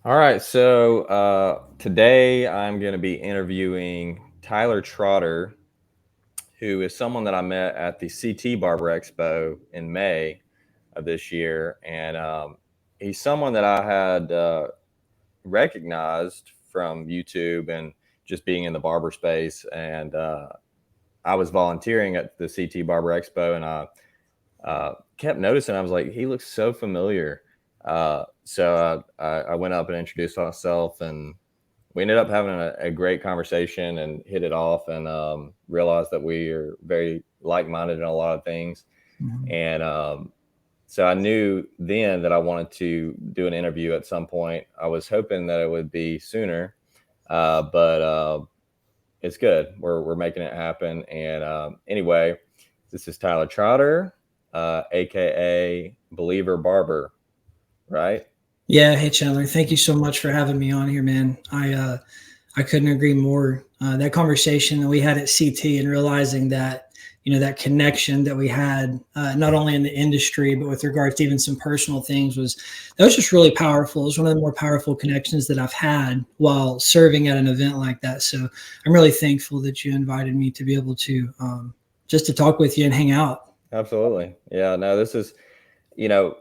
All right, so today I'm going to be interviewing Tylor Trotter, who is someone that I met at the CT Barber Expo in May of this year, and he's someone that I had recognized from YouTube and just being in the barber space. And I was volunteering at the CT Barber Expo, and I kept noticing. I was like, he looks so familiar. So I went up and introduced myself, and we ended up having a great conversation and hit it off, and realized that we are very like-minded in a lot of things. Mhm. And so I knew then that I wanted to do an interview at some point. I was hoping that it would be sooner, but it's good. We're making it happen. And anyway, this is Tylor Trotter, aka Believer Barber, right? Yeah, hey Chandler, thank you so much for having me on here, man. I couldn't agree more. That conversation that we had at CT and realizing that that connection that we had, not only in the industry but with regards to even some personal things, was just really powerful. It was one of the more powerful connections that I've had while serving at an event like that. So I'm really thankful that you invited me to be able to just to talk with you and hang out. Absolutely. Yeah. No, this is, you know,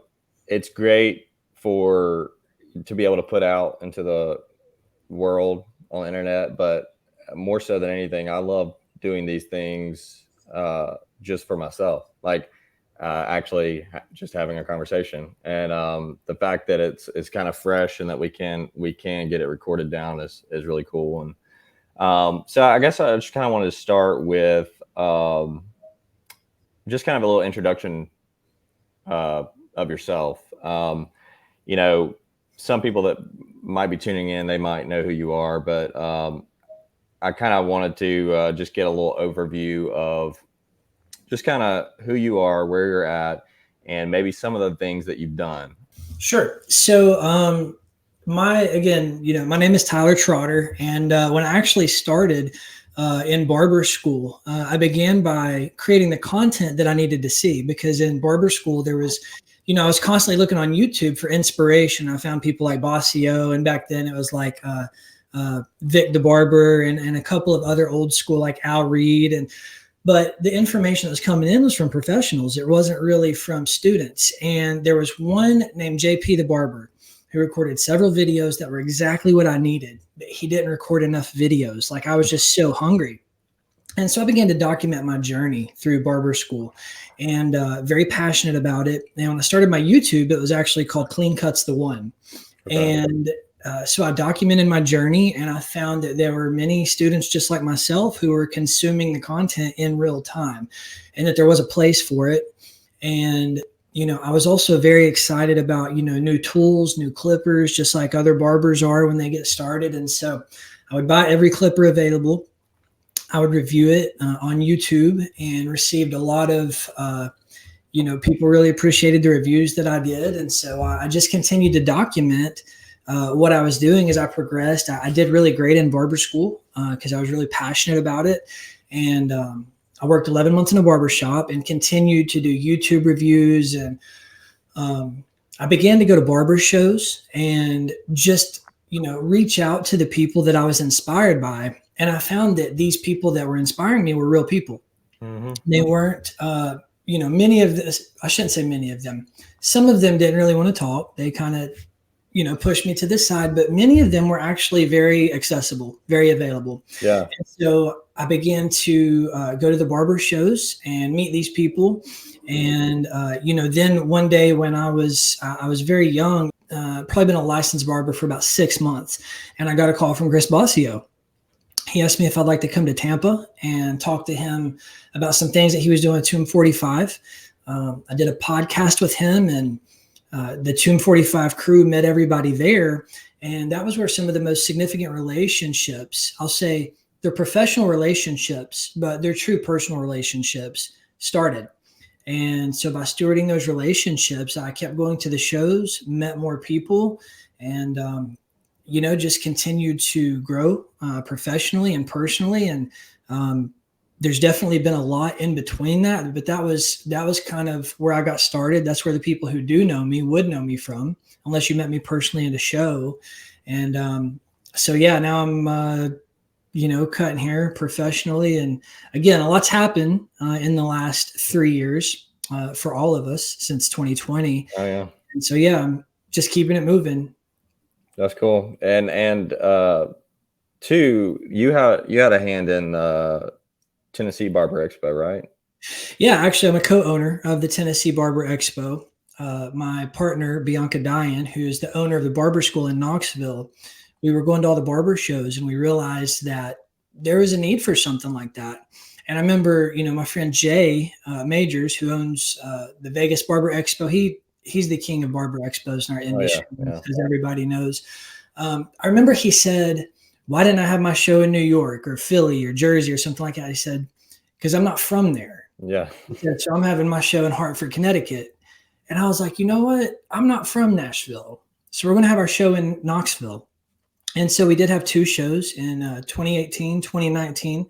it's great for to be able to put out into the world on the internet, but more so than anything, I love doing these things just for myself. Like actually just having a conversation, and the fact that it's kind of fresh and that we can get it recorded down is really cool. And so I guess I just kind of wanted to start with just kind of a little introduction uh, of yourself. You know, some people that might be tuning in, they might know who you are, but I kind of wanted to just get a little overview of just kind of who you are, where you're at, and maybe some of the things that you've done. Sure. So, my name is Tylor Trotter, and when I actually started in barber school, I began by creating the content that I needed to see because in barber school there was, I was constantly looking on YouTube for inspiration. I found people like Bossio, and back then it was like Vic the Barber and a couple of other old school like Al Reed, and but the information that was coming in was from professionals. It wasn't really from students. And there was one named JP the Barber who recorded several videos that were exactly what I needed. But he didn't record enough videos. Like I was just so hungry. And so I began to document my journey through barber school and very passionate about it. And when I started my YouTube, it was actually called Clean Cuts the One. Okay. And so I documented my journey, and I found that there were many students just like myself who were consuming the content in real time, and that there was a place for it. And I was also very excited about new tools, new clippers, just like other barbers are when they get started. And so I would buy every clipper available. I would review it on YouTube, and received a lot of people really appreciated the reviews that I did. And so I just continued to document what I was doing as I progressed. I did really great in barber school because I was really passionate about it. And I worked 11 months in a barber shop and continued to do YouTube reviews. And I began to go to barber shows and just, reach out to the people that I was inspired by. And I found that these people that were inspiring me were real people. Hmm. They weren't, many of this, I shouldn't say many of them. Some of them didn't really want to talk. They kind of, pushed me to this side, but many of them were actually very accessible, very available. Yeah. And so I began to go to the barber shows and meet these people. And, then one day when I was very young, probably been a licensed barber for about 6 months. And I got a call from Chris Bossio. He asked me if I'd like to come to Tampa and talk to him about some things that he was doing at Tomb 45. I did a podcast with him, and the Tomb 45 crew met everybody there. And that was where some of the most significant relationships, I'll say they're professional relationships, but they're true personal relationships, started. And so by stewarding those relationships, I kept going to the shows, met more people, and just continued to grow professionally and personally. And there's definitely been a lot in between that, but that was kind of where I got started. That's where the people who do know me would know me from, unless you met me personally at a show. And so yeah, now I'm cutting hair professionally. And again, a lot's happened in the last 3 years for all of us since 2020. Oh yeah, And so yeah, I'm just keeping it moving. that's cool. And two, you had a hand in Tennessee Barber Expo, right? Yeah, actually, I'm a co-owner of the Tennessee Barber Expo. My partner Bianca Diane, who is the owner of the barber school in Knoxville, we were going to all the barber shows, and we realized that there was a need for something like that. And I remember, my friend Jay Majors, who owns the Vegas Barber Expo, he's the king of barber expos in our Oh yeah, industry, yeah. as everybody knows. I remember he said, "Why didn't I have my show in New York or Philly or Jersey or something like that?" I said, "Because I'm not from there." Yeah. He said, "So I'm having my show in Hartford, Connecticut." And I was like, you know what? I'm not from Nashville. So we're going to have our show in Knoxville. And so we did have two shows in 2018, 2019.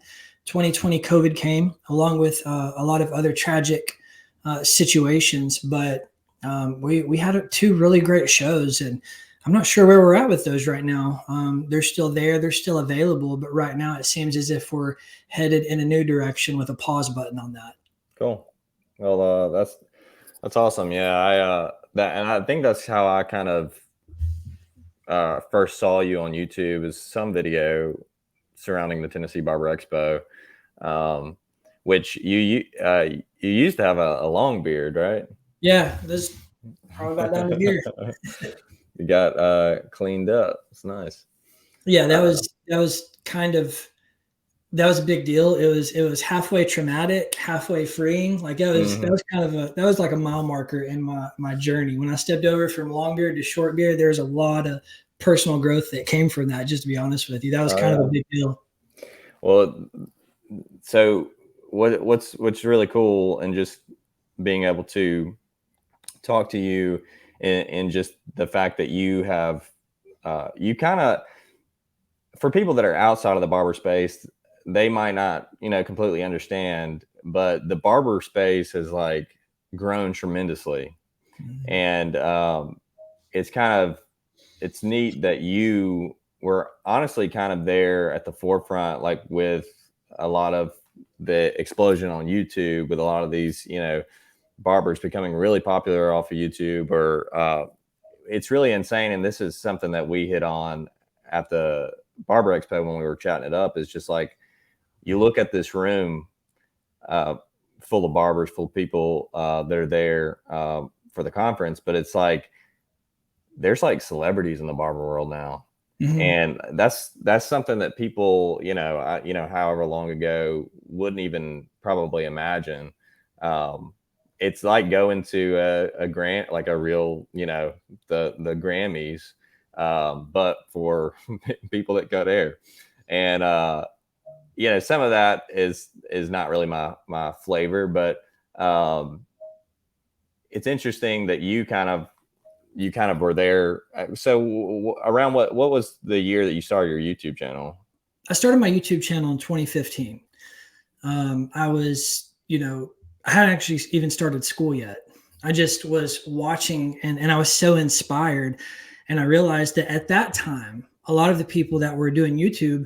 2020, COVID came along with a lot of other tragic situations. But we had two really great shows. And I'm not sure where we're at with those right now. They're still there, they're still available. But right now, it seems as if we're headed in a new direction with a pause button on that. Cool. Well, that's awesome. Yeah, and I think that's how I kind of first saw you on YouTube, is some video surrounding the Tennessee Barber Expo, um, which you used to have a long beard, right? Yeah, this probably about down to here. You got cleaned up. It's nice. Yeah, that was kind of that was a big deal. It was halfway traumatic, halfway freeing. Like that Mhm. was kind of that was like a mile marker in my journey. When I stepped over from long beard to short beard, there's a lot of personal growth that came from that. Just to be honest with you, that was Oh kind of a yeah. big deal. Well, so what's really cool, and just being able to talk to you, and just the fact that you have you kind of, for people that are outside of the barber space, they might not, completely understand, but the barber space has like grown tremendously. Mhm. And it's kind of, it's neat that you were honestly kind of there at the forefront, like with a lot of the explosion on YouTube, with a lot of these, barbers becoming really popular off of YouTube, or it's really insane. And this is something that we hit on at the Barber Expo when we were chatting it up. Is just like, you look at this room uh, full of barbers, full of people that are there for the conference, but it's like there's like celebrities in the barber world now. Mhm. And that's something that people, however long ago, wouldn't even probably imagine. Um, it's like going to a grant, like a real, the Grammys, but for people that cut hair. And some of that is not really my flavor, but um, it's interesting that you kind of were there. So around what was the year that you started your YouTube channel? I started my YouTube channel in 2015. I was, I hadn't actually even started school yet. I just was watching and I was so inspired. And I realized that at that time, a lot of the people that were doing YouTube,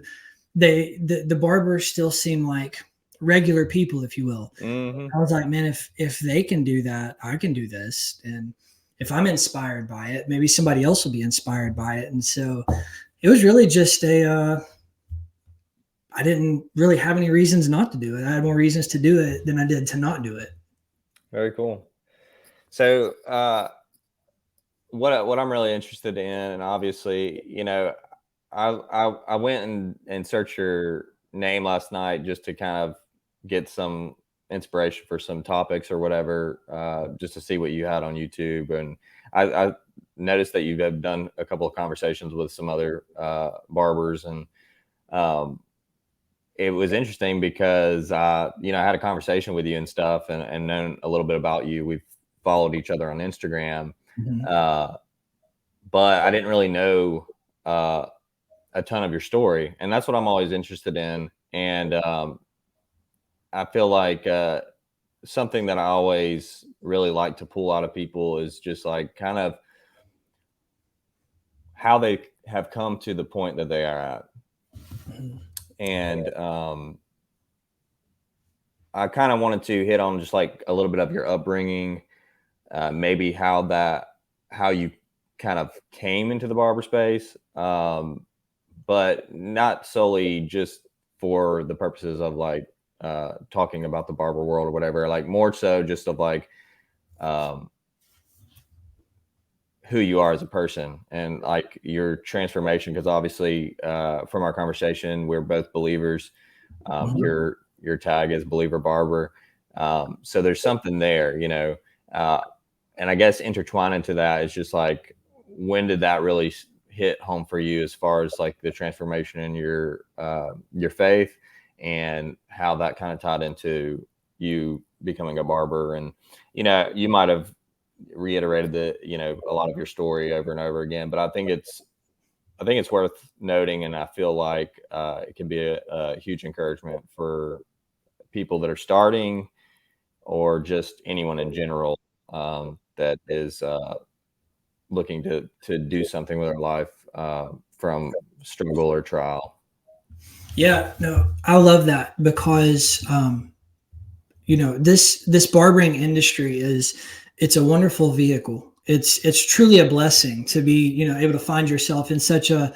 the barbers still seemed like regular people, if you will. Hmm. I was like, man, if they can do that, I can do this. And if I'm inspired by it, maybe somebody else will be inspired by it. And so it was really just I didn't really have any reasons not to do it. I had more reasons to do it than I did to not do it. Very cool. So what I'm really interested in, and obviously, I went and searched your name last night just to kind of get some inspiration for some topics or whatever, just to see what you had on YouTube. And I noticed that you have done a couple of conversations with some other barbers, and um, it was interesting because I had a conversation with you and stuff, and known a little bit about you. We've followed each other on Instagram, Mhm. uh, but I didn't really know uh, a ton of your story, and that's what I'm always interested in. And I feel like something that I always really like to pull out of people is just like kind of how they have come to the point that they are at. And I kind of wanted to hit on just like a little bit of your upbringing, maybe how you kind of came into the barber space, but not solely just for the purposes of like talking about the barber world or whatever, like more so just of like who you are as a person and like your transformation. Because obviously from our conversation, we're both believers. Your tag is Believer Barber. So there's something there, you know, and I guess intertwined into that is just like, when did that really hit home for you as far as like the transformation in your faith, and how that kind of tied into you becoming a barber? And, you know, you might have reiterated you know, a lot of your story over and over again, but I think it's worth noting. And I feel like it can be a huge encouragement for people that are starting, or just anyone in general that is looking to do something with their life from struggle or trial. Yeah, no, I love that because you know, this barbering industry it's a wonderful vehicle. It's truly a blessing to be, you know, able to find yourself in such a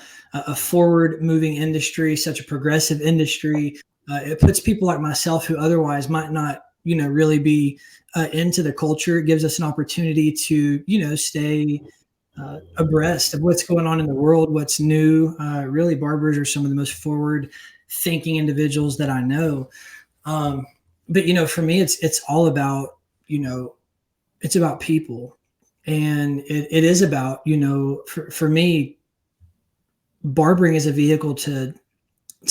forward moving industry, such a progressive industry. It puts people like myself who otherwise might not, you know, really be into the culture. It gives us an opportunity to, you know, stay abreast of what's going on in the world, what's new. Really, barbers are some of the most forward thinking individuals that I know. But, you know, for me, it's all about, you know, it's about people. And it is about, you know, for me, barbering is a vehicle to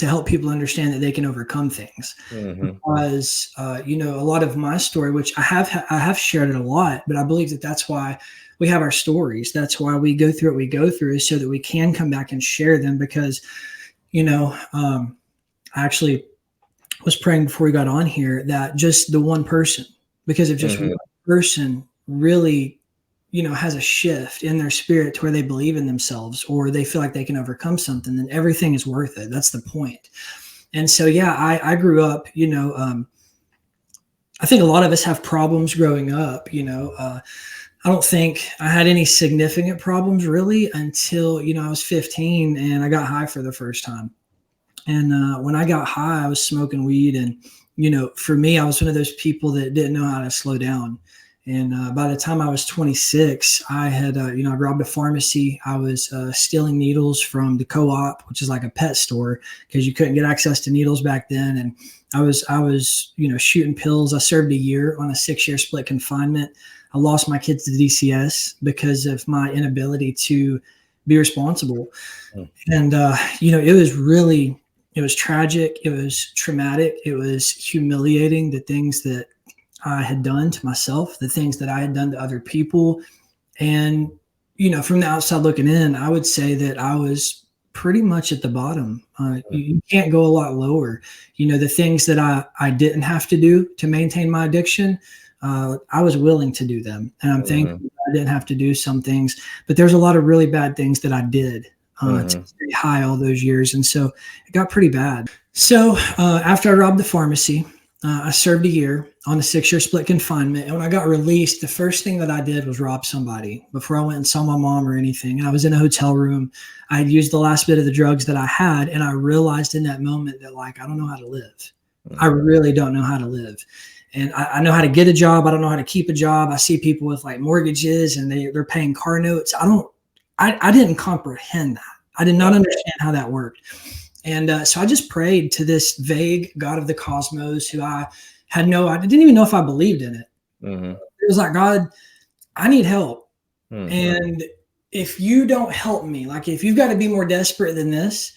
help people understand that they can overcome things. Because you know, a lot of my story, which I have shared it a lot, but I believe that that's why we have our stories. That's why we go through what we go through, is so that we can come back and share them. Because, you know, I actually was praying before we got on here that just the one person, because if just one person really, you know, has a shift in their spirit to where they believe in themselves, or they feel like they can overcome something, then everything is worth it. That's the point. And so, yeah, I grew up, you know, I think a lot of us have problems growing up, you know. I don't think I had any significant problems really until, you know, I was 15 and I got high for the first time. And when I got high, I was smoking weed. And, you know, for me, I was one of those people that didn't know how to slow down. And by the time I was 26, I had, you know, I robbed a pharmacy. I was stealing needles from the co-op, which is like a pet store, because you couldn't get access to needles back then. And I was, you know, shooting pills. I served a year on a 6-year split confinement. I lost my kids to DCS because of my inability to be responsible. And, you know, it was tragic. It was traumatic. It was humiliating, the things that I had done to myself, the things that I had done to other people. And, you know, from the outside looking in, I would say that I was pretty much at the bottom. You can't go a lot lower. You know, the things that I didn't have to do to maintain my addiction, I was willing to do them. And I'm thankful I didn't have to do some things. But there's a lot of really bad things that I did to stay high all those years. And so it got pretty bad. So after I robbed the pharmacy, I served a year on a 6-year split confinement. And when I got released, the first thing that I did was rob somebody before I went and saw my mom or anything. And I was in a hotel room. I had used the last bit of the drugs that I had. And I realized in that moment that, like, I don't know how to live. I really don't know how to live. And I know how to get a job. I don't know how to keep a job. I see people with like mortgages and they're paying car notes. I didn't comprehend that. I did not understand how that worked. And so I just prayed to this vague God of the cosmos, who I didn't even know if I believed in it. It was like, God, I need help. And if you don't help me, like if you've got to be more desperate than this,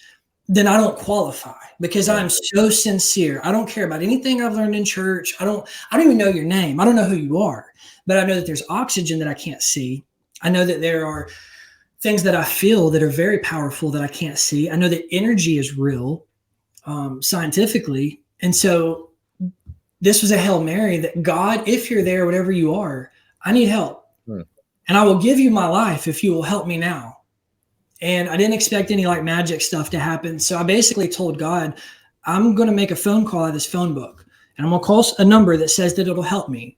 then I don't qualify, because I'm so sincere. I don't care about anything I've learned in church. I don't even know your name. I don't know who you are, but I know that there's oxygen that I can't see. I know that there are things that I feel that are very powerful that I can't see. I know that energy is real, scientifically. And so this was a Hail Mary that, God, if you're there, whatever you are, I need help. And I will give you my life if you will help me now. And I didn't expect any like magic stuff to happen. So I basically told God, I'm going to make a phone call out of this phone book, and I'm going to call a number that says that it'll help me.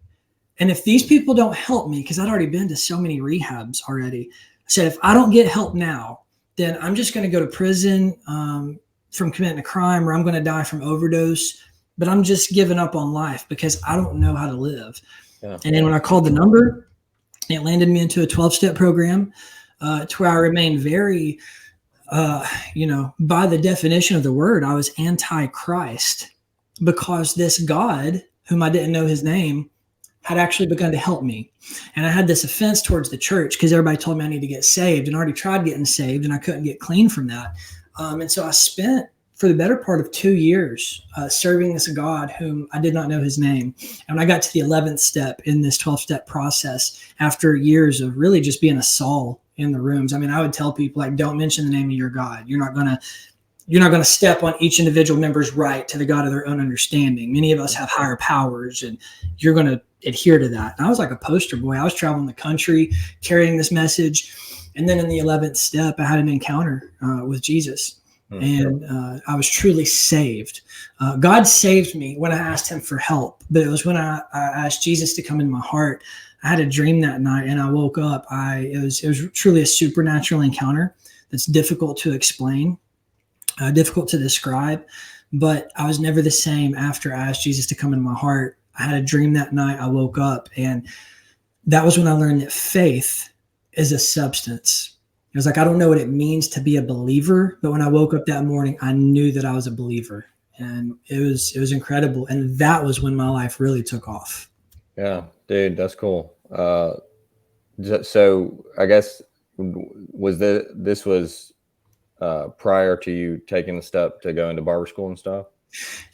And if these people don't help me, because I'd already been to so many rehabs already, I said, if I don't get help now, then I'm just going to go to prison from committing a crime, or I'm going to die from overdose. But I'm just giving up on life because I don't know how to live. Yeah. And then when I called the number, it landed me into a 12-step program to where I remained very, by the definition of the word, I was anti-Christ, because this God, whom I didn't know his name, had actually begun to help me. And I had this offense towards the church because everybody told me I need to get saved, and I already tried getting saved and I couldn't get clean from that. And so I spent for the better part of 2 years serving this God whom I did not know his name. And when I got to the 11th step in this 12-step process, after years of really just being a Saul in the rooms, I mean, I would tell people, like, don't mention the name of your God. You're not going to step on each individual member's right to the God of their own understanding. Many of us have higher powers, and you're going to adhere to that. And I was like a poster boy. I was traveling the country carrying this message. And then in the 11th step, I had an encounter with Jesus. And I was truly saved. God saved me when I asked him for help, but it was when I asked Jesus to come in my heart. I had a dream that night, and I woke up. It was truly a supernatural encounter that's difficult to explain, difficult to describe, but I was never the same after I asked Jesus to come in my heart. I had a dream that night. I woke up, and that was when I learned that faith is a substance. It was like, I don't know what it means to be a believer, but when I woke up that morning, I knew that I was a believer, and it was incredible. And that was when my life really took off. Yeah, dude, that's cool. So I guess this was prior to you taking the step to go into barber school and stuff?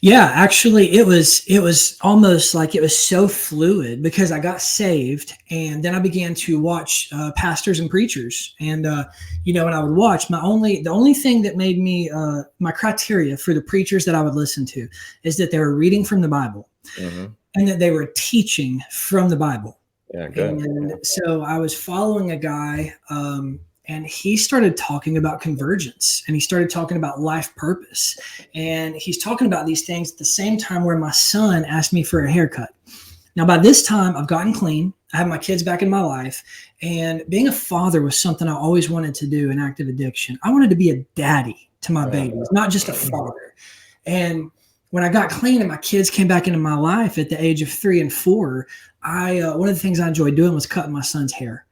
Yeah, actually it was almost like it was so fluid, because I got saved and then I began to watch pastors and preachers. And, when I would watch, the only thing that made me, my criteria for the preachers that I would listen to is that they were reading from the Bible, and that they were teaching from the Bible. Yeah, good. And so I was following a guy, and he started talking about convergence, and he started talking about life purpose. And he's talking about these things at the same time where my son asked me for a haircut. Now, by this time, I've gotten clean. I have my kids back in my life. And being a father was something I always wanted to do in active addiction. I wanted to be a daddy to my babies, not just a father. And when I got clean and my kids came back into my life at the age of 3 and 4, one of the things I enjoyed doing was cutting my son's hair.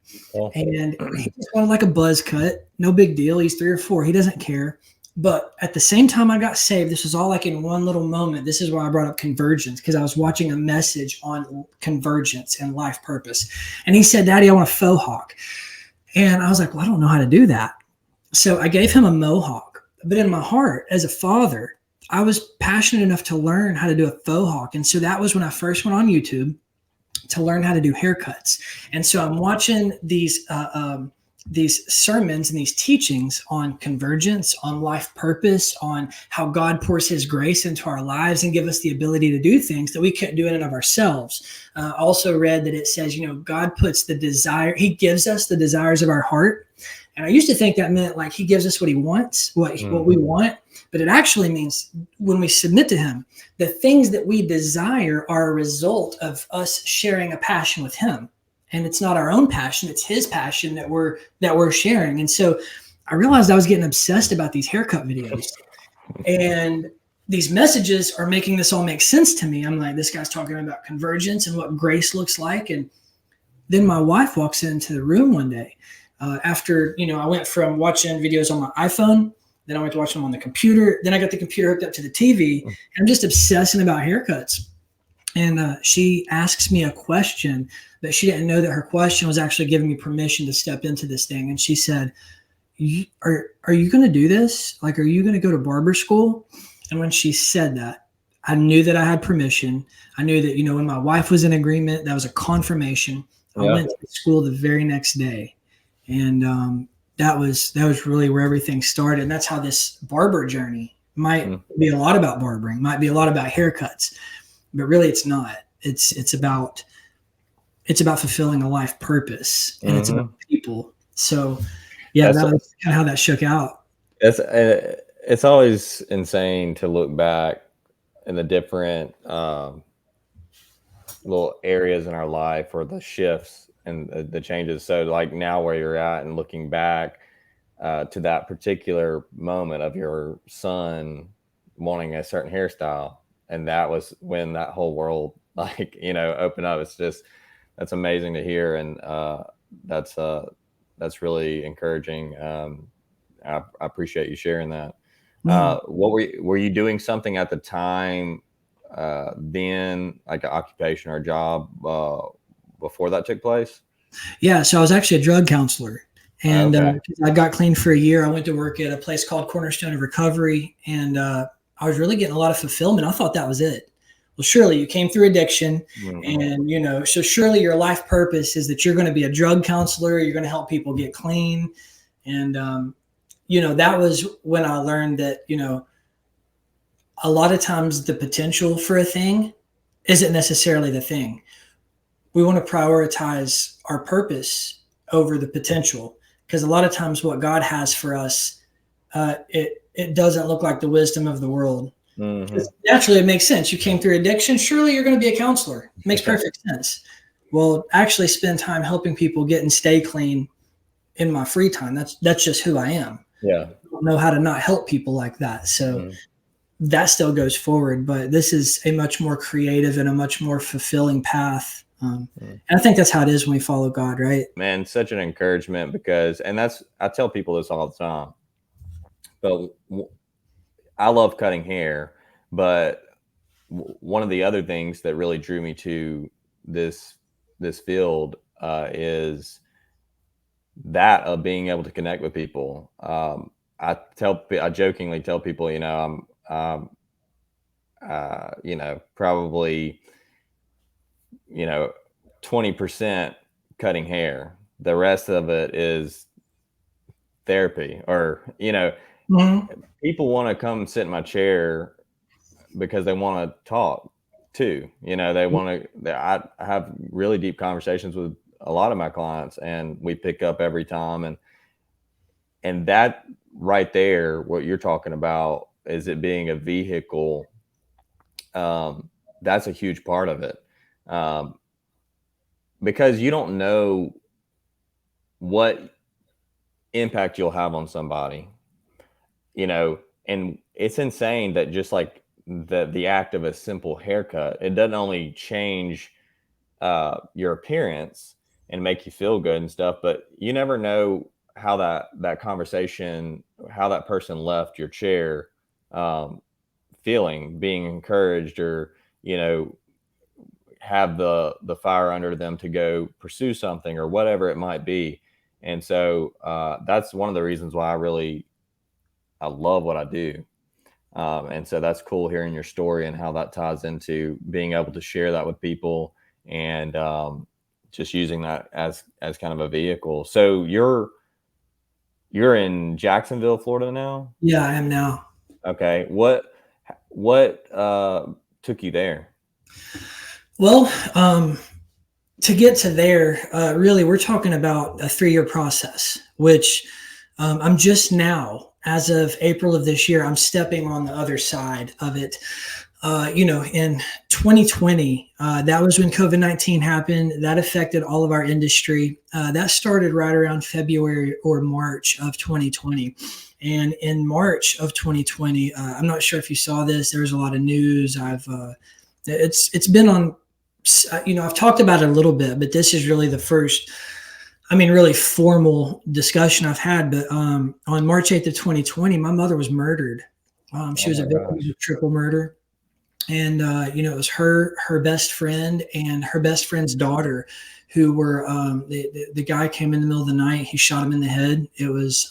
And he just wanted like a buzz cut. No big deal. He's 3 or 4. He doesn't care. But at the same time I got saved, this was all like in one little moment. This is why I brought up convergence, because I was watching a message on convergence and life purpose. And he said, "Daddy, I want a faux hawk." And I was like, well, I don't know how to do that. So I gave him a mohawk. But in my heart, as a father, I was passionate enough to learn how to do a faux hawk. And so that was when I first went on YouTube to learn how to do haircuts. And so I'm watching these sermons and these teachings on convergence, on life purpose, on how God pours his grace into our lives and give us the ability to do things that we couldn't do in and of ourselves. I also read that it says, God puts the desire, he gives us the desires of our heart. And I used to think that meant like he gives us what he wants, what we want. But it actually means when we submit to him, the things that we desire are a result of us sharing a passion with him. And it's not our own passion, it's his passion that we're sharing. And so I realized I was getting obsessed about these haircut videos. And these messages are making this all make sense to me. I'm like, this guy's talking about convergence and what grace looks like. And then my wife walks into the room one day. After, I went from watching videos on my iPhone, then I went to watch them on the computer. Then I got the computer hooked up to the TV. And I'm just obsessing about haircuts. And she asks me a question that she didn't know that her question was actually giving me permission to step into this thing. And she said, are you going to do this? Like, are you going to go to barber school? And when she said that, I knew that I had permission. I knew that, when my wife was in agreement, that was a confirmation. I went to school the very next day. And that was really where everything started. And that's how this barber journey might be a lot about barbering, might be a lot about haircuts, but really it's not. It's about fulfilling a life purpose, and it's about people. So Yeah, That's that was kind of how that shook out. it's always insane to look back in the different little areas in our life or the shifts and the changes. So like now where you're at and looking back to that particular moment of your son wanting a certain hairstyle, and that was when that whole world like opened up. It's just that's amazing to hear, and that's that's really encouraging. I appreciate you sharing that. Mhm. What were you doing something at the time then, like an occupation or job before that took place? Yeah, so I was actually a drug counselor, and Okay. 'cause I got clean for a year. I went to work at a place called Cornerstone of Recovery, and I was really getting a lot of fulfillment. I thought that was it. Well, surely you came through addiction, Hmm. and so surely your life purpose is that you're going to be a drug counselor. You're going to help people get clean, and that was when I learned that a lot of times the potential for a thing isn't necessarily the thing. We want to prioritize our purpose over the potential, because a lot of times what God has for us, it doesn't look like the wisdom of the world. Hmm. 'Cause naturally, it makes sense. You came through addiction. Surely you're going to be a counselor. It makes perfect sense. Well, actually, spend time helping people get and stay clean in my free time. That's just who I am. Yeah. I don't know how to not help people like that. So Mhm. that still goes forward, but this is a much more creative and a much more fulfilling path. Mm. And I think that's how it is when we follow God, right? Man, such an encouragement because, and that's, I tell people this all the time, but I love cutting hair, but one of the other things that really drew me to this this field is that of being able to connect with people. I jokingly tell people, probably, you know, 20% cutting hair. The rest of it is therapy, or, Mhm. people want to come sit in my chair because they want to talk too. They want to, I have really deep conversations with a lot of my clients, and we pick up every time. And that right there, what you're talking about, is it being a vehicle. Um, that's a huge part of it. Um, because you don't know what impact you'll have on somebody, and it's insane that just like the act of a simple haircut, it doesn't only change your appearance and make you feel good and stuff, but you never know how that conversation, how that person left your chair, um, feeling, being encouraged, or you know have the fire under them to go pursue something or whatever it might be. And so that's one of the reasons why I love what I do. And so that's cool hearing your story and how that ties into being able to share that with people, and just using that as kind of a vehicle. So you're in Jacksonville, Florida now. Yeah, I am now. Okay. What took you there? Well, to get to there, really, we're talking about a 3-year process, which I'm just now, as of April of this year, I'm stepping on the other side of it. In 2020, that was when COVID-19 happened. That affected all of our industry. That started right around February or March of 2020. And in March of 2020, I'm not sure if you saw this. There was a lot of news. It's been on. I've talked about it a little bit, but this is really the first, really formal discussion I've had. But on March 8th of 2020, my mother was murdered. She Oh was a my victim of a gosh. triple murder, and it was her best friend and her best friend's daughter who were the guy came in the middle of the night. He shot him in the head. It was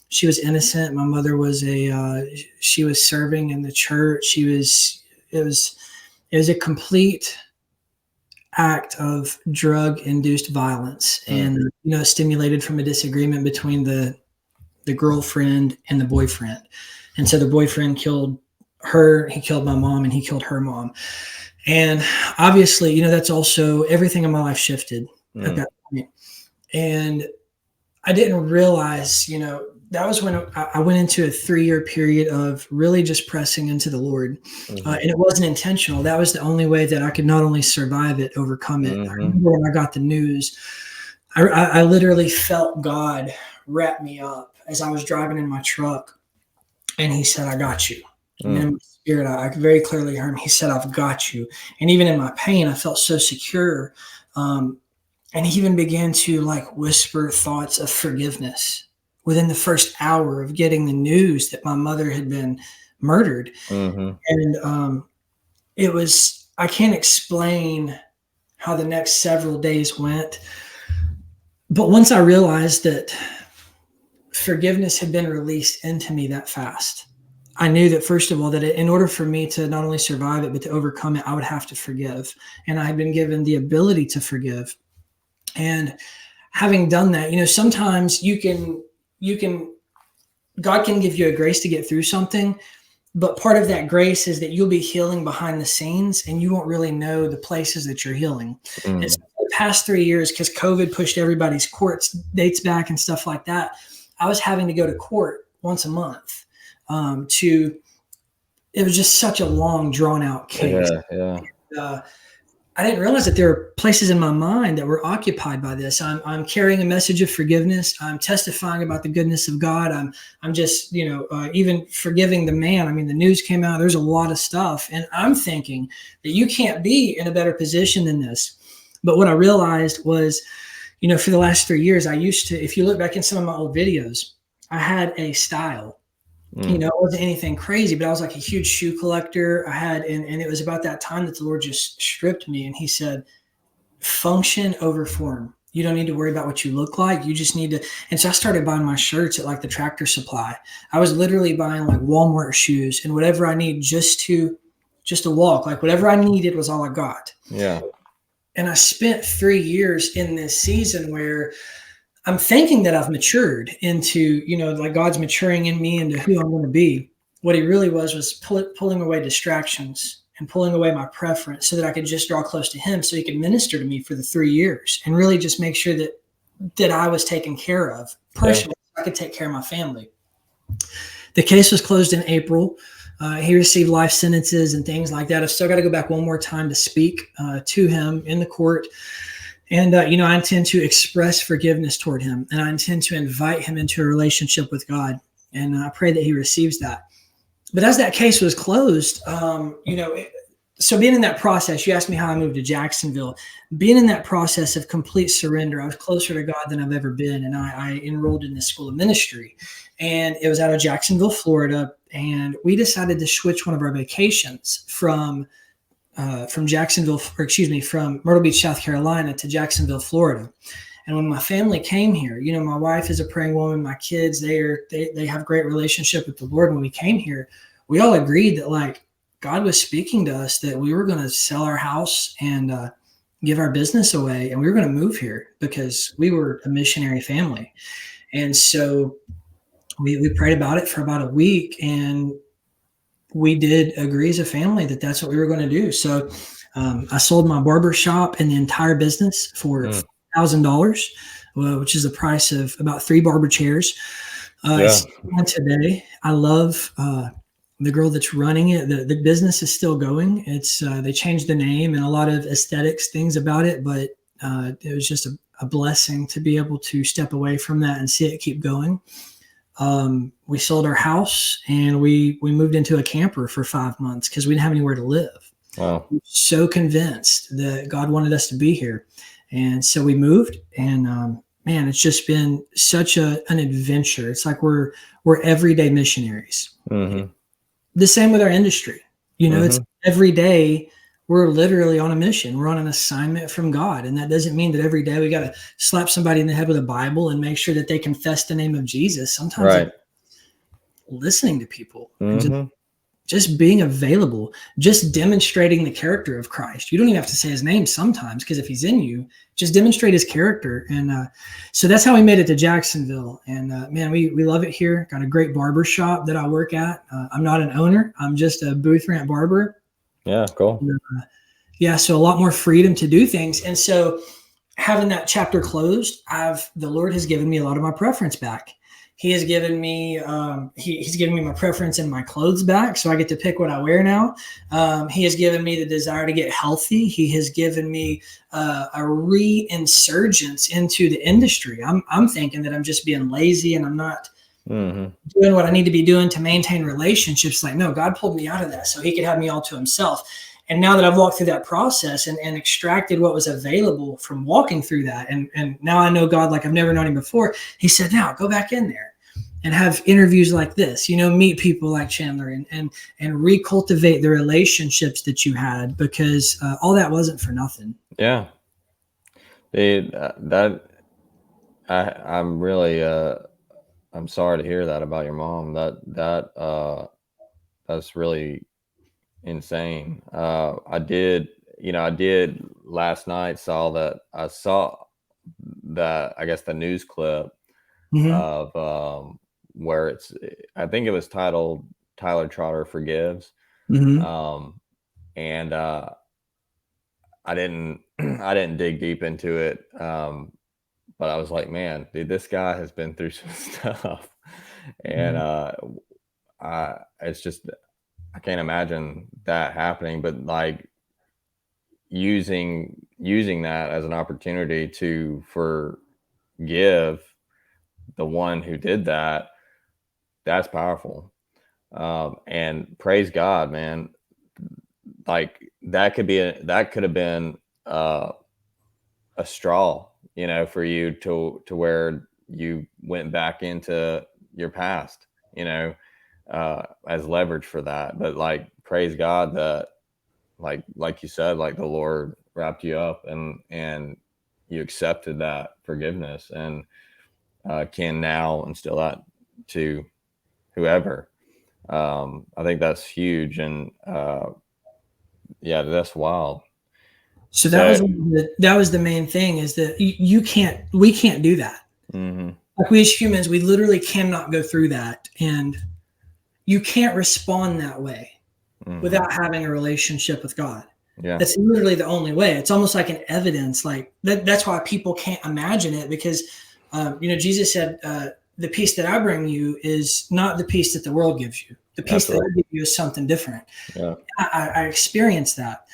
she was innocent. My mother was she was serving in the church. It was a complete act of drug induced violence, Mm, and stimulated from a disagreement between the girlfriend and the boyfriend. And so the boyfriend killed her, he killed my mom, and he killed her mom. And obviously, that's also everything in my life shifted at mm, that point. And I didn't realize, that was when I went into a 3-year period of really just pressing into the Lord. And it wasn't intentional. That was the only way that I could not only survive it, overcome it. I remember when I got the news, I literally felt God wrap me up as I was driving in my truck. And he said, I got you. And in my spirit, I very clearly heard him. He said, I've got you. And even in my pain, I felt so secure. And he even began to like whisper thoughts of forgiveness within the first hour of getting the news that my mother had been murdered. And it was, I can't explain how the next several days went. But once I realized that forgiveness had been released into me that fast, I knew that, first of all, that in order for me to not only survive it, but to overcome it, I would have to forgive. And I had been given the ability to forgive. And having done that, sometimes God can give you a grace to get through something, but part of that grace is that you'll be healing behind the scenes and you won't really know the places that you're healing. It's the past 3 years, because COVID pushed everybody's court dates back and stuff like that. I was having to go to court once a month. It was just such a long, drawn out case. I didn't realize that there were places in my mind that were occupied by this. I'm carrying a message of forgiveness. I'm testifying about the goodness of God. I'm just, even forgiving the man. I mean, the news came out. There's a lot of stuff. And I'm thinking that you can't be in a better position than this. But what I realized was, for the last 3 years, I used to, if you look back in some of my old videos, I had a style. It wasn't anything crazy, but I was like a huge shoe collector. And it was about that time that the Lord just stripped me. And he said, function over form. You don't need to worry about what you look like. You just need to. And so I started buying my shirts at like the Tractor Supply. I was literally buying like Walmart shoes and whatever I need just to walk. Like whatever I needed was all I got. Yeah. And I spent 3 years in this season where I'm thinking that I've matured into, like God's maturing in me into who I'm going to be. What he really was pulling away distractions and pulling away my preference so that I could just draw close to him so he could minister to me for the 3 years and really just make sure that I was taken care of personally. So I could take care of my family. The case was closed in April. He received life sentences and things like that. I've still got to go back one more time to speak to him in the court. And, I intend to express forgiveness toward him, and I intend to invite him into a relationship with God. And I pray that he receives that. But as that case was closed, so being in that process, you asked me how I moved to Jacksonville. Being in that process of complete surrender, I was closer to God than I've ever been. And I enrolled in the school of ministry. And it was out of Jacksonville, Florida. And we decided to switch one of our vacations from Myrtle Beach, South Carolina to Jacksonville, Florida. And when my family came here, my wife is a praying woman, my kids, they have a great relationship with the Lord. When we came here, we all agreed that like God was speaking to us that we were going to sell our house and give our business away. And we were going to move here because we were a missionary family. And so we prayed about it for about a week, and we did agree as a family that that's what we were going to do. So I sold my barber shop and the entire business for $1,000, which is the price of about 3 barber chairs. Today, I love the girl that's running it. The business is still going. It's they changed the name and a lot of aesthetics things about it, but it was just a blessing to be able to step away from that and see it keep going. We sold our house and we moved into a camper for 5 months because we didn't have anywhere to live. Wow. We were so convinced that God wanted us to be here. And so we moved, and man, it's just been such an adventure. It's like we're everyday missionaries. The same with our industry. It's every day we're literally on a mission. We're on an assignment from God. And that doesn't mean that every day we got to slap somebody in the head with a Bible and make sure that they confess the name of Jesus. Sometimes listening to people, and just being available, just demonstrating the character of Christ. You don't even have to say his name sometimes, because if he's in you, just demonstrate his character. And so that's how we made it to Jacksonville. And man, we love it here. Got a great barber shop that I work at. I'm not an owner. I'm just a booth rent barber. Yeah, cool. So a lot more freedom to do things. And so having that chapter closed, the Lord has given me a lot of my preference back. He has given me he's given me my preference in my clothes back, so I get to pick what I wear now. He has given me the desire to get healthy. He has given me a reinsurgence into the industry. I'm thinking that I'm just being lazy and I'm not doing what I need to be doing to maintain relationships. Like, no, God pulled me out of that so he could have me all to himself. And now that I've walked through that process and extracted what was available from walking through that, and now I know God like I've never known him before, he said, now go back in there and have interviews like this, meet people like Chandler and recultivate the relationships that you had, because all that wasn't for nothing. Yeah. That I'm really I'm sorry to hear that about your mom. That's really insane. I did last night saw that, I guess, the news clip Mm-hmm. of where I think it was titled Tylor Trotter Forgives. Mm-hmm. Um, and I didn't I didn't dig deep into it. But I was like, man, dude, this guy has been through some stuff. And it's just, I can't imagine that happening, but like using that as an opportunity to forgive the one who did that, that's powerful. And praise God, man. Like that could have been a straw, for you to where you went back into your past, as leverage for that. But like, praise God that, like you said, like the Lord wrapped you up and you accepted that forgiveness, and can now instill that to whoever. I think that's huge, and yeah, that's wild. So So, that was the main thing, is that we can't do that. mhm, Like, we as humans, we literally cannot go through that, and you can't respond that way mhm, without having a relationship with God. yeah, That's literally the only way. It's almost like an evidence, like that. That's why people can't imagine it, because Jesus said, "The peace that I bring you is not the peace that the world gives you. The peace that absolutely, I give you is something different." yeah, I experienced that.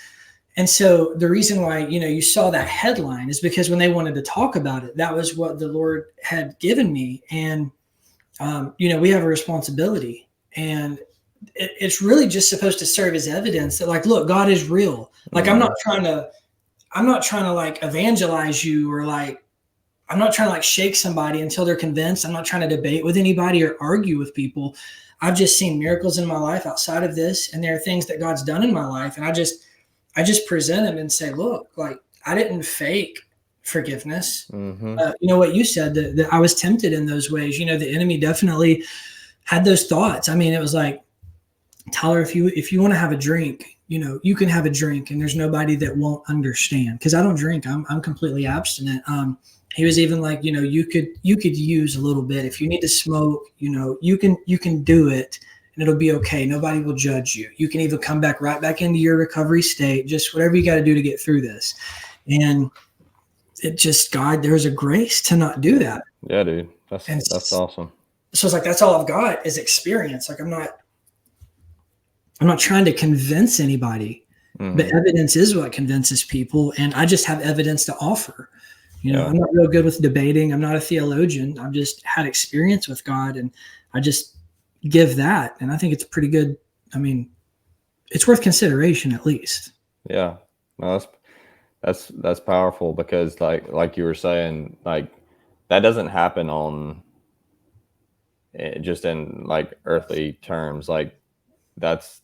And so the reason why, you saw that headline is because when they wanted to talk about it, that was what the Lord had given me. And, we have a responsibility, and it's really just supposed to serve as evidence that, like, look, God is real. Like, mhm, I'm not trying to like evangelize you, or like, I'm not trying to like shake somebody until they're convinced. I'm not trying to debate with anybody or argue with people. I've just seen miracles in my life outside of this, and there are things that God's done in my life, and I just present them and say, look, like, I didn't fake forgiveness. mhm, What you said, that I was tempted in those ways. The enemy definitely had those thoughts. I mean, it was like, Tyler, if you want to have a drink, you can have a drink, and there's nobody that won't understand, because I don't drink. I'm completely abstinent. He was even like, you could use a little bit if you need to smoke. You can do it, and it'll be okay. Nobody will judge you. You can even come back right back into your recovery state. Just whatever you got to do to get through this. And it just, God, there's a grace to not do that. yeah, dude, And that's so awesome. it's like, that's all I've got is experience. Like, I'm not trying to convince anybody, but Mhm, evidence is what convinces people. And I just have evidence to offer. yeah, I'm not real good with debating. I'm not a theologian. I've just had experience with God, and I just give that. And I think it's pretty good. I mean, it's worth consideration at least. yeah. No, that's powerful, because like you were saying, like, that doesn't happen on, just in like earthly terms. Like, that's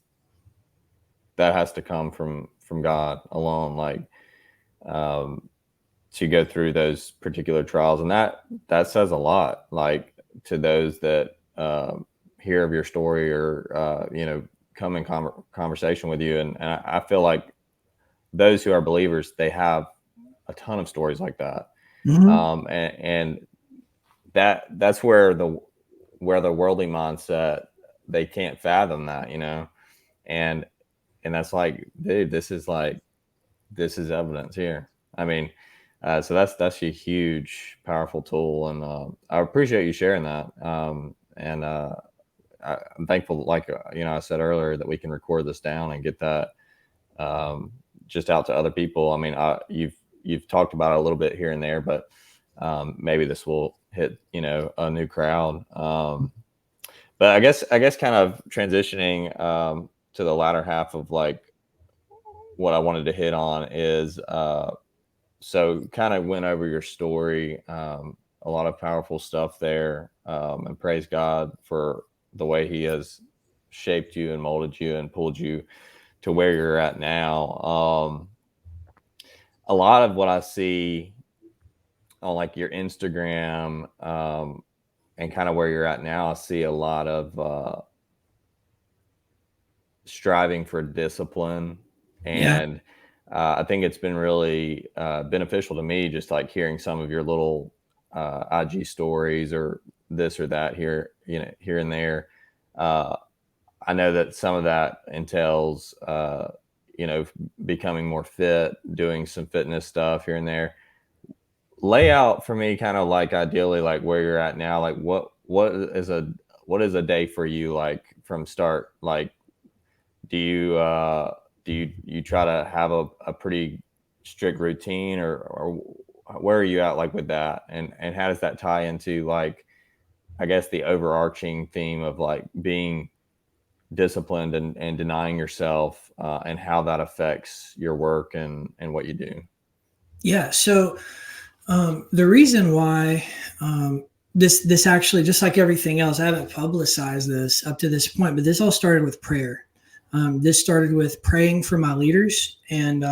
that has to come from God alone. Like, um, to go through those particular trials, and that says a lot, like, to those that hear of your story, or come in conversation with you. And I feel like those who are believers, they have a ton of stories like that. Mm-hmm. And that's where the worldly mindset, they can't fathom that, and that's like, dude, this is evidence here. I mean, So that's a huge, powerful tool, and I appreciate you sharing that. And I'm thankful, like I said earlier, that we can record this down and get that um, just out to other people. I mean, you've talked about it a little bit here and there, but maybe this will hit a new crowd. But I guess kind of transitioning to the latter half of like what I wanted to hit on is so kind of went over your story, a lot of powerful stuff there, and praise God for the way He has shaped you and molded you and pulled you to where you're at now. A lot of what I see on like your Instagram, and kind of where you're at now, I see a lot of striving for discipline. Yeah. And I think it's been really beneficial to me, just like hearing some of your little IG stories or this or that here, here and there. Uh, I know that some of that entails, becoming more fit, doing some fitness stuff here and there. Lay out for me, kind of like ideally, like where you're at now. Like what is a day for you, like from start? Like, do you try to have a pretty strict routine, or where are you at like with that, and how does that tie into like, I guess, the overarching theme of like being disciplined and denying yourself, and how that affects your work and what you do? Yeah. So the reason why this actually, just like everything else, I haven't publicized this up to this point, but this all started with prayer. This started with praying for my leaders, and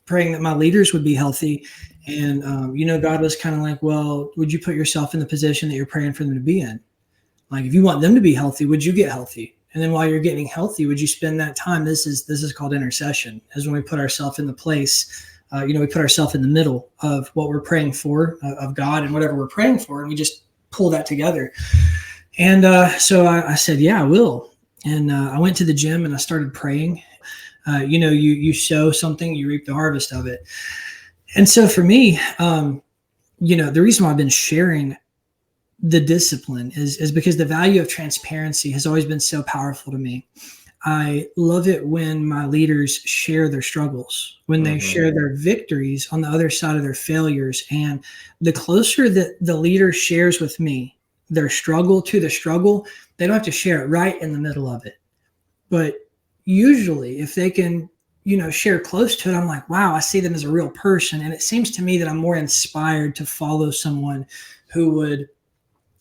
praying that my leaders would be healthy. And God was kind of like, well, would you put yourself in the position that you're praying for them to be in? Like, if you want them to be healthy, would you get healthy? And then while you're getting healthy, would you spend that time? This is called intercession. Is when we put ourselves in the place. We put ourselves in the middle of what we're praying for, of God and whatever we're praying for, and we just pull that together. And so I said, yeah, I will. And I went to the gym and I started praying. You sow something, you reap the harvest of it. And so for me, the reason why I've been sharing the discipline is because the value of transparency has always been so powerful to me. I love it when my leaders share their struggles, when they share their victories on the other side of their failures. And the closer that the leader shares with me their struggle to the struggle, they don't have to share it right in the middle of it. But usually if they can, share close to it, I'm like, wow, I see them as a real person. And it seems to me that I'm more inspired to follow someone who would,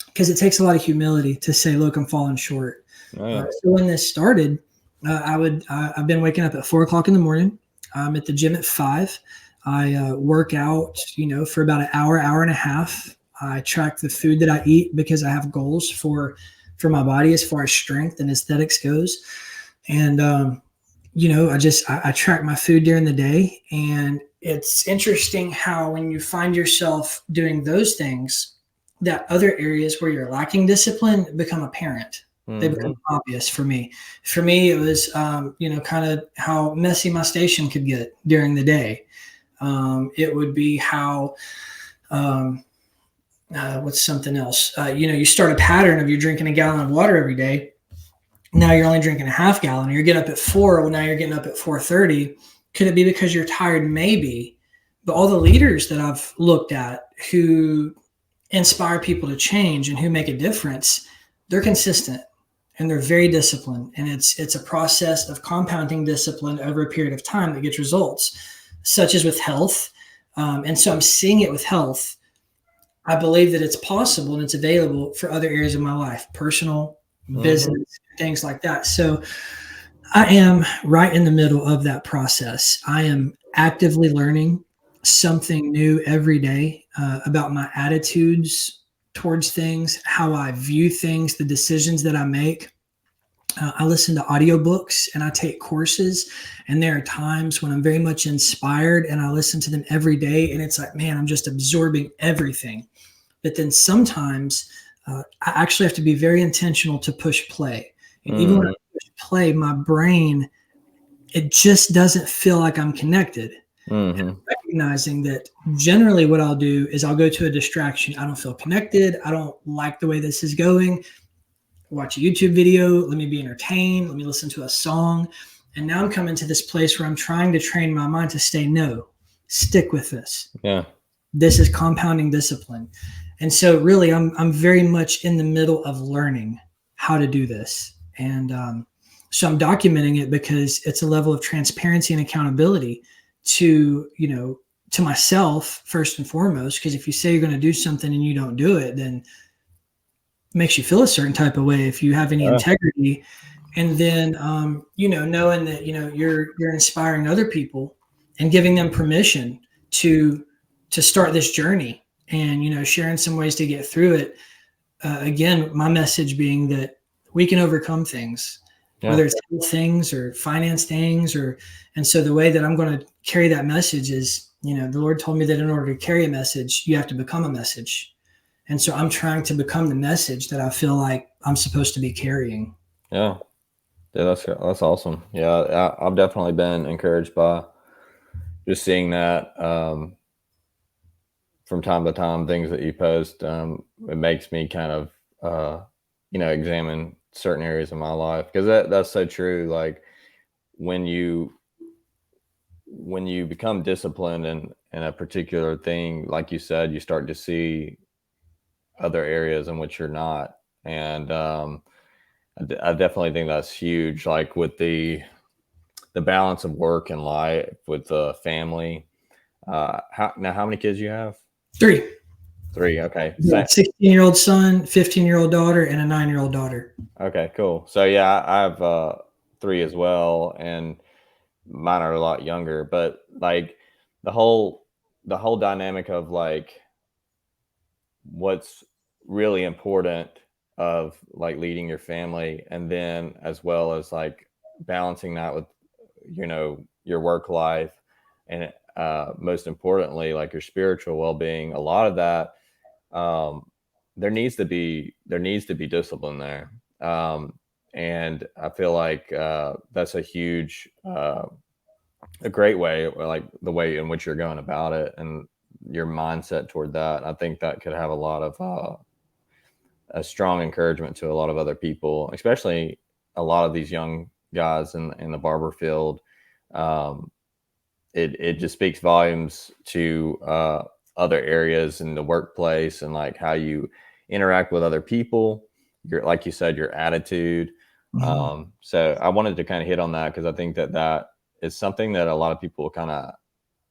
because it takes a lot of humility to say, look, I'm falling short. So when this started, I've been waking up at 4:00 in the morning. I'm at the gym at 5. I work out, for about an hour, hour and a half. I track the food that I eat because I have goals for my body as far as strength and aesthetics goes. And, I track my food during the day. And it's interesting how when you find yourself doing those things, that other areas where you're lacking discipline become apparent. They become obvious for me. For me, it was, kind of how messy my station could get during the day. It would be how, what's something else? You start a pattern of you're drinking a gallon of water every day. Now you're only drinking a half gallon. You're getting up at 4. Well, now you're getting up at 4:30. Could it be because you're tired? Maybe. But all the leaders that I've looked at who inspire people to change and who make a difference, they're consistent. And they're very disciplined. And it's a process of compounding discipline over a period of time that gets results, such as with health. And so I'm seeing it with health. I believe that it's possible and it's available for other areas of my life, personal, business, things like that. So I am right in the middle of that process. I am actively learning something new every day about my attitudes towards things, how I view things, the decisions that I make. I listen to audiobooks and I take courses, and there are times when I'm very much inspired and I listen to them every day. And it's like, man, I'm just absorbing everything. But then sometimes I actually have to be very intentional to push play. And even when I push play, my brain, it just doesn't feel like I'm connected. Mm-hmm. Recognizing that generally what I'll do is I'll go to a distraction. I don't feel connected. I don't like the way this is going. Watch a YouTube video. Let me be entertained. Let me listen to a song. And now I'm coming to this place where I'm trying to train my mind to say, no, stick with this. Yeah. This is compounding discipline. And so really I'm very much in the middle of learning how to do this. And so I'm documenting it because it's a level of transparency and accountability to, to myself first and foremost. Because if you say you're going to do something and you don't do it, then it makes you feel a certain type of way if you have any integrity. And then, knowing that, you're inspiring other people and giving them permission to start this journey and, sharing some ways to get through it. Again, my message being that we can overcome things, whether it's health things or finance things, and so the way that I'm going to carry that message is, the Lord told me that in order to carry a message, you have to become a message. And so I'm trying to become the message that I feel like I'm supposed to be carrying. Yeah. Yeah, that's awesome. Yeah, I've definitely been encouraged by just seeing that from time to time, things that you post. It makes me kind of, examine certain areas of my life, because that's so true. Like when you become disciplined in a particular thing, like you said, you start to see other areas in which you're not. And I definitely think that's huge. Like with the balance of work and life with the family. How many kids you have? 3. 3. Okay. Yeah, 16-year-old son, 15-year-old daughter, and a 9-year-old daughter. Okay, cool. So yeah, I have 3 as well, and mine are a lot younger. But like the whole dynamic of like what's really important of like leading your family, and then as well as like balancing that with your work life, and most importantly like your spiritual well-being. A lot of that, there needs to be discipline there, and I feel like that's a huge a great way, like the way in which you're going about it and your mindset toward that. I think that could have a lot of a strong encouragement to a lot of other people, especially a lot of these young guys in the barber field. It just speaks volumes to other areas in the workplace, and like how you interact with other people, like you said, your attitude. So I wanted to kind of hit on that, because I think that is something that a lot of people kind of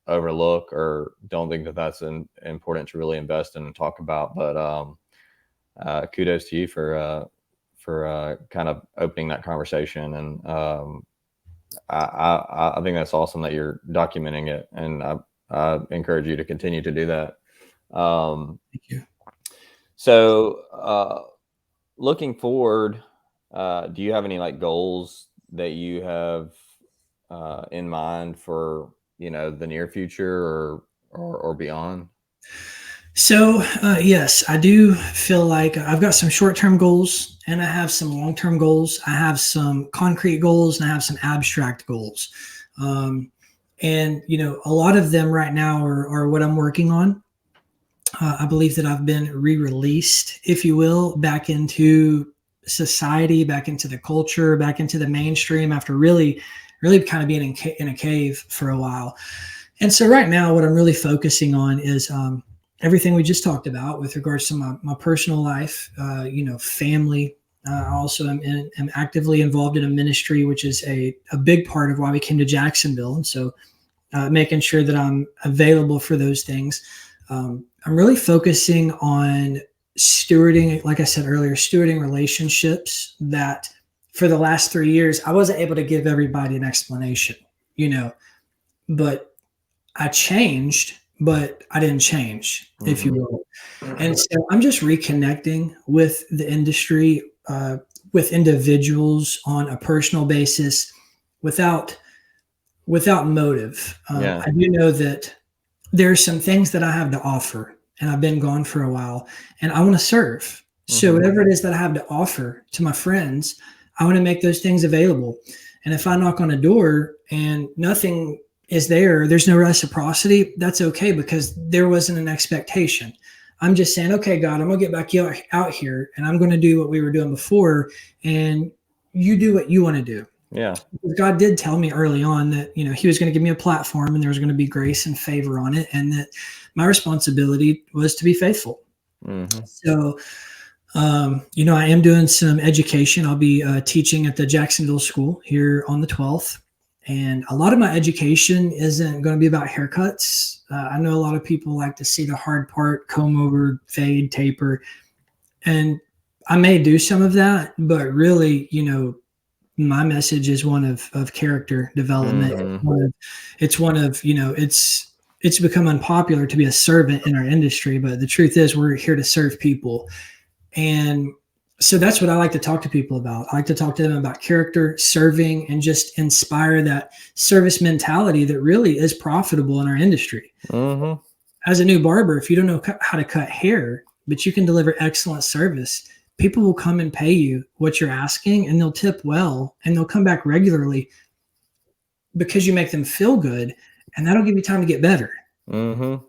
overlook, or don't think that that's important to really invest in and talk about. But kudos to you for kind of opening that conversation. And I think that's awesome that you're documenting it, and I encourage you to continue to do that. Thank you. So looking forward, do you have any like goals that you have in mind for the near future or beyond? So, yes, I do feel like I've got some short-term goals and I have some long-term goals. I have some concrete goals and I have some abstract goals. And, a lot of them right now are what I'm working on. I believe that I've been re-released, if you will, back into society, back into the culture, back into the mainstream after really, really kind of being in a cave for a while. And so right now, what I'm really focusing on is everything we just talked about with regards to my personal life, family. I also am actively involved in a ministry, which is a big part of why we came to Jacksonville. And so making sure that I'm available for those things. I'm really focusing on stewarding, like I said earlier, stewarding relationships that for the last 3 years, I wasn't able to give everybody an explanation, but I changed, but I didn't change, if you will. And so I'm just reconnecting with the industry, with individuals on a personal basis without motive. Yeah. I do know that there's some things that I have to offer, and I've been gone for a while, and I want to serve. So whatever it is that I have to offer to my friends, I want to make those things available. And if I knock on a door and nothing is there's no reciprocity, that's okay, because there wasn't an expectation. I'm just saying, okay, God, I'm gonna get back out here and I'm gonna do what we were doing before, and you do what you want to do. Yeah. God did tell me early on that, he was going to give me a platform and there was going to be grace and favor on it, and that my responsibility was to be faithful. Mm-hmm. So, I am doing some education. I'll be teaching at the Jacksonville school here on the 12th. And a lot of my education isn't going to be about haircuts. I know a lot of people like to see the hard part: comb over, fade, taper. And I may do some of that, but really, my message is one of character development. Mm-hmm. It's one of, it's become unpopular to be a servant in our industry, but the truth is we're here to serve people. And so that's what I like to talk to people about. I like to talk to them about character, serving, and just inspire that service mentality that really is profitable in our industry. Mm-hmm. As a new barber, if you don't know how to cut hair, but you can deliver excellent service, people will come and pay you what you're asking, and they'll tip well, and they'll come back regularly because you make them feel good, and that'll give you time to get better. Mm-hmm.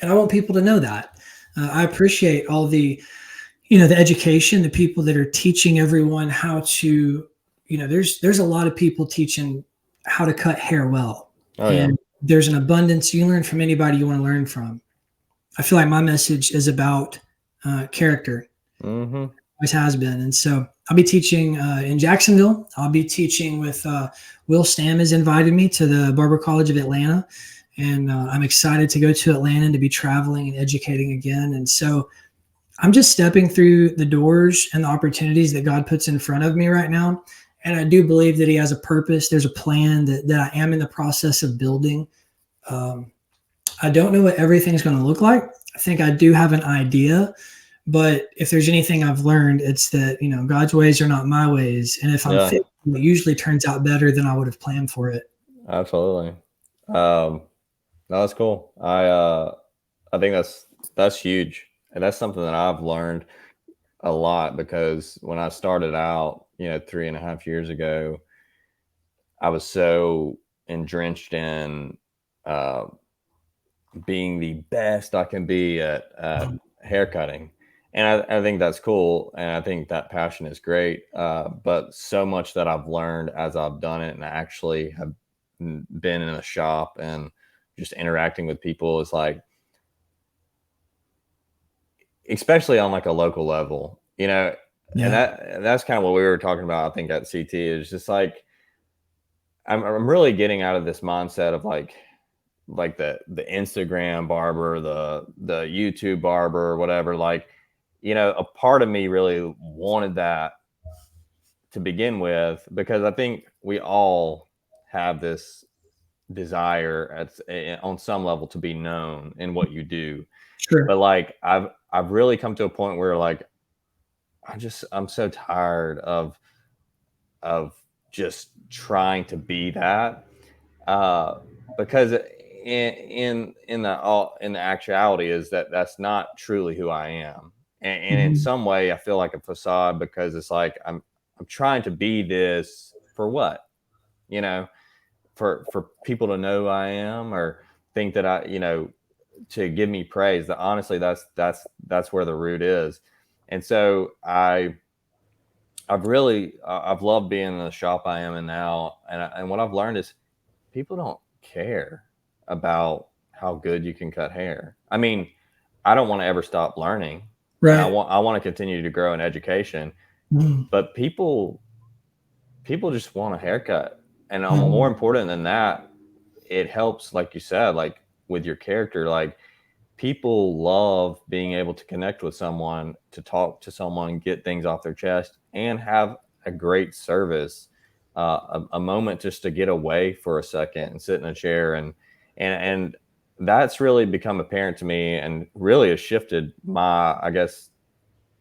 And I want people to know that. I appreciate all the education, the people that are teaching everyone how to, there's a lot of people teaching how to cut hair well. Oh, yeah. And there's an abundance. You learn from anybody you want to learn from. I feel like my message is about character. Mm-hmm. Always has been. And so I'll be teaching in Jacksonville. I'll be teaching with Will Stam has invited me to the Barber College of Atlanta. And I'm excited to go to Atlanta, to be traveling and educating again. And so I'm just stepping through the doors and the opportunities that God puts in front of me right now. And I do believe that he has a purpose. There's a plan that I am in the process of building. I don't know what everything's going to look like. I think I do have an idea, but if there's anything I've learned, it's that, God's ways are not my ways. And if I'm fit, it usually turns out better than I would have planned for it. Absolutely. No, that's cool. I think that's huge. And that's something that I've learned a lot, because when I started out, 3.5 years ago, I was so entrenched in being the best I can be at haircutting. And I think that's cool. And I think that passion is great. But so much that I've learned as I've done it and I actually have been in a shop and just interacting with people is like, especially on like a local level, and that's kind of what we were talking about, I think, at CT, is just like, I'm really getting out of this mindset of like the Instagram barber, the YouTube barber, or whatever. Like, a part of me really wanted that to begin with, because I think we all have this desire on some level to be known in what you do. Sure. But like, I've really come to a point where like, I'm so tired of just trying to be that, because in the actuality is that that's not truly who I am, and in some way I feel like a facade, because it's like I'm trying to be this for what, for people to know who I am, or think that to give me praise. That honestly, that's where the root is. And so I've loved being in the shop I am in now, and what I've learned is people don't care about how good you can cut hair. I mean, I don't want to ever stop learning. Right. And I want to continue to grow in education, but people just want a haircut, and more important than that, it helps, like you said, like with your character. Like, people love being able to connect with someone, to talk to someone, get things off their chest, and have a great service, a moment just to get away for a second and sit in a chair. And that's really become apparent to me, and really has shifted my, I guess,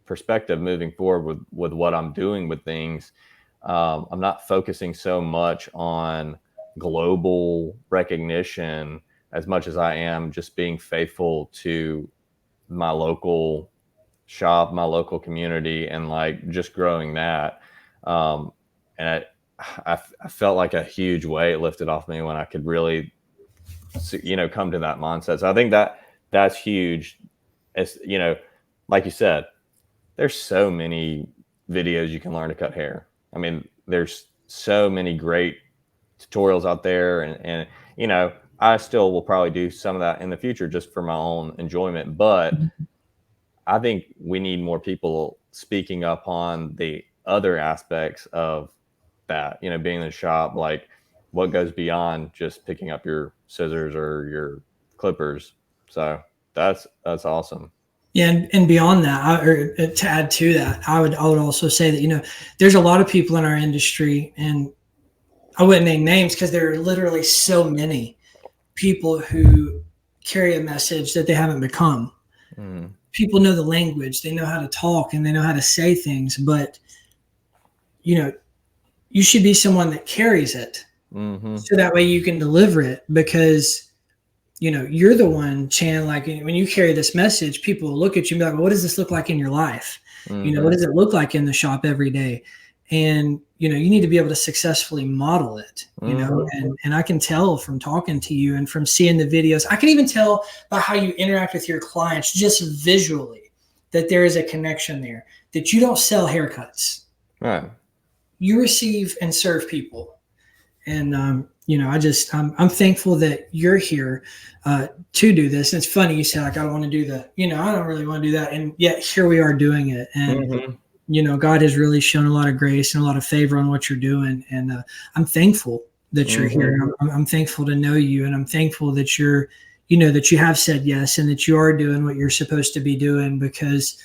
perspective moving forward with what I'm doing with things. I'm not focusing so much on global recognition as much as I am just being faithful to my local shop, my local community, and like just growing that. And I felt like a huge weight lifted off me when I could really come to that mindset. So I think that's huge. It's, like you said, there's so many videos you can learn to cut hair. I mean, there's so many great tutorials out there, and I still will probably do some of that in the future just for my own enjoyment. But I think we need more people speaking up on the other aspects of that, being in the shop, like what goes beyond just picking up your scissors or your clippers. So that's awesome. Yeah, and beyond that, or to add to that, I would also say that there's a lot of people in our industry, and I wouldn't name names because there are literally so many people who carry a message that they haven't become. Mm. People know the language, they know how to talk, and they know how to say things, but you know, you should be someone that carries it, Mm-hmm. so that way you can deliver it, because you're the one, Chan. Like when you carry this message, people will look at you and be like, well, what does this look like in your life? Mm-hmm. What does it look like in the shop every day? And you need to be able to successfully model it. And I can tell from talking to you and from seeing the videos, I can even tell by how you interact with your clients just visually that there is a connection there, that you don't sell haircuts. Right. You receive and serve people. And I'm thankful that you're here to do this. And it's funny you say, like, I don't want to do I don't really want to do that, and yet here we are doing it. And God has really shown a lot of grace and a lot of favor on what you're doing. And I'm thankful that you're here. I'm thankful to know you, and I'm thankful that you're that you have said yes, and that you are doing what you're supposed to be doing, because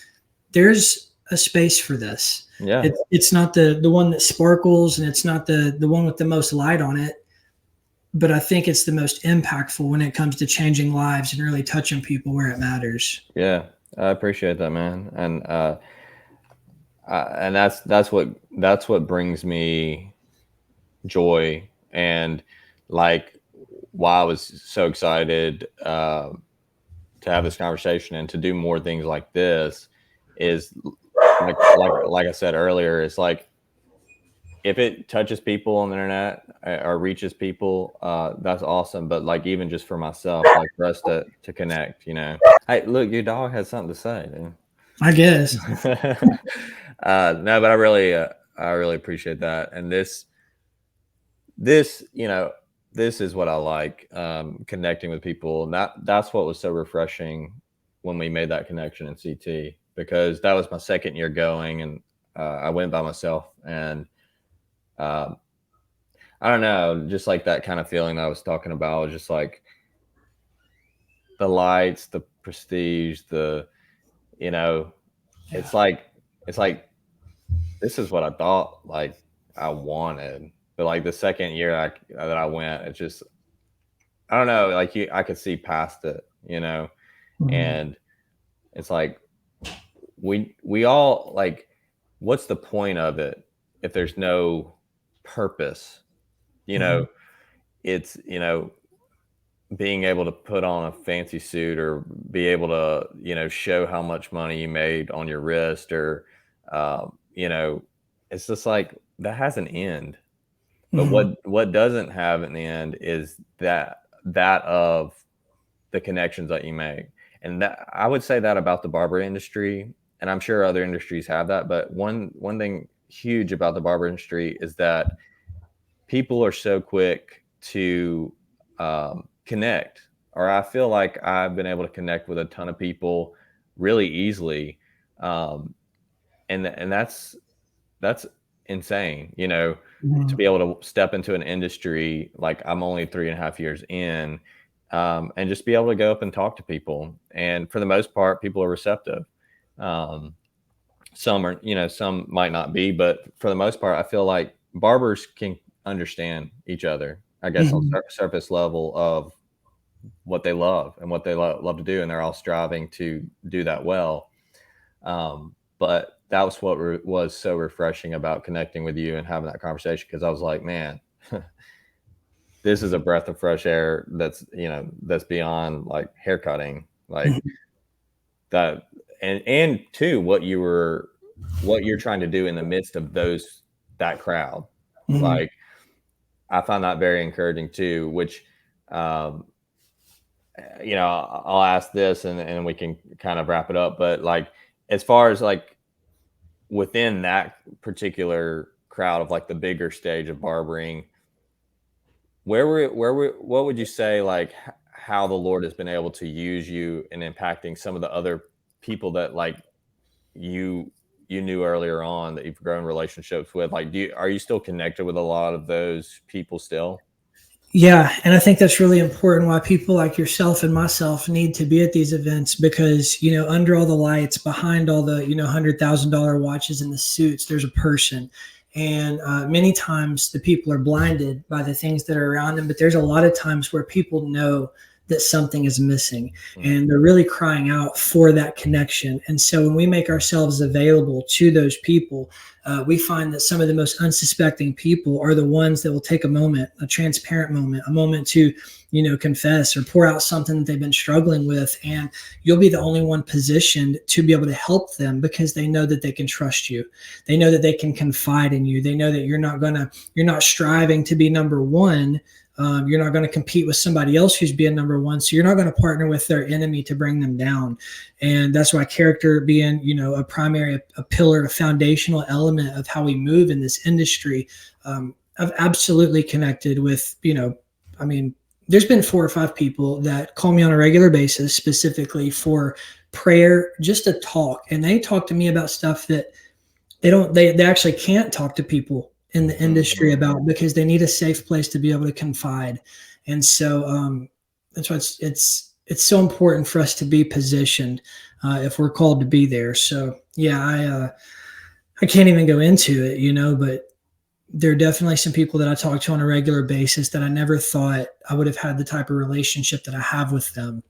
there's a space for this. Yeah. It's not the one that sparkles, and it's not the one with the most light on it, but I think it's the most impactful when it comes to changing lives and really touching people where it matters. Yeah, I appreciate that, man. And that's what brings me joy, and like why I was so excited to have this conversation and to do more things like this is like I said earlier, it's like if it touches people on the internet or reaches people, that's awesome. But like even just for myself, like for us to connect, Hey, look, your dog has something to say, dude. I guess. No, but I really appreciate that. And this this is what I like, connecting with people. And that's what was so refreshing when we made that connection in CT, because that was my second year going, and I went by myself, and uh, I don't know, just like that kind of feeling that I was talking about, was just like the lights, the prestige, you know, it's like this is what I thought like I wanted. But like the second year that I went, it just, I don't know, like I could see past it, and it's like we all like, what's the point of it if there's no purpose? It's being able to put on a fancy suit, or be able to show how much money you made on your wrist, or it's just like that has an end. But what doesn't have an end is that of the connections that you make. And that, I would say that about the barber industry, and I'm sure other industries have that, but one thing huge about the barber industry is that people are so quick to connect. Or I feel like I've been able to connect with a ton of people really easily, and that's insane, to be able to step into an industry. Like I'm only 3.5 years in, and just be able to go up and talk to people. And for the most part, people are receptive. Some are, some might not be, but for the most part, I feel like barbers can understand each other, I guess, on surface level of what they love and what they love to do. And they're all striving to do that well. But that was what was so refreshing about connecting with you and having that conversation. Cause I was like, man, this is a breath of fresh air. That's beyond like haircutting, like that. And two, what you're trying to do in the midst of that crowd. Like I found that very encouraging too, which, I'll ask this and we can kind of wrap it up. But like, as far as like within that particular crowd of like the bigger stage of barbering, what would you say, like how the Lord has been able to use you in impacting some of the other people that like you you knew earlier on that you've grown relationships with? Like, are you still connected with a lot of those people still? Yeah, and I think that's really important why people like yourself and myself need to be at these events because, under all the lights, behind all the, $100,000 watches and the suits, there's a person. And many times the people are blinded by the things that are around them, but there's a lot of times where people know that something is missing and they're really crying out for that connection. And so when we make ourselves available to those people, we find that some of the most unsuspecting people are the ones that will take a moment, a transparent moment, a moment to, confess or pour out something that they've been struggling with. And you'll be the only one positioned to be able to help them because they know that they can trust you. They know that they can confide in you. They know that you're not striving to be number one. You're not going to compete with somebody else who's being number one. So you're not going to partner with their enemy to bring them down. And that's why character being, a primary, a pillar, a foundational element of how we move in this industry. I've absolutely connected with, there's been 4 or 5 people that call me on a regular basis, specifically for prayer, just to talk. And they talk to me about stuff that they actually can't talk to people in the industry about because they need a safe place to be able to confide. And so that's why it's so important for us to be positioned if we're called to be there. So yeah, I can't even go into it, but there are definitely some people that I talk to on a regular basis that I never thought I would have had the type of relationship that I have with them.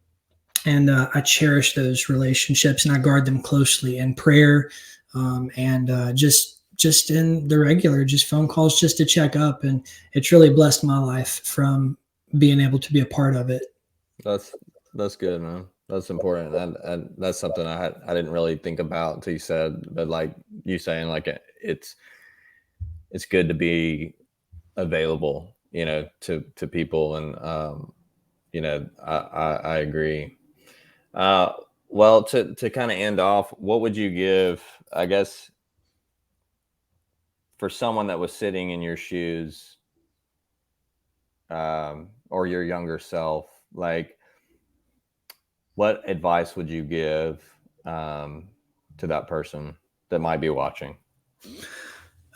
And I cherish those relationships and I guard them closely in prayer and just in the regular, just phone calls just to check up. And it's really blessed my life from being able to be a part of it. That's good, man. That's important. And that's something I didn't really think about until you said, but like you saying, like it's good to be available, to people. And, I agree. Well, to kind of end off, what would you give, I guess, for someone that was sitting in your shoes, or your younger self, like what advice would you give to that person that might be watching?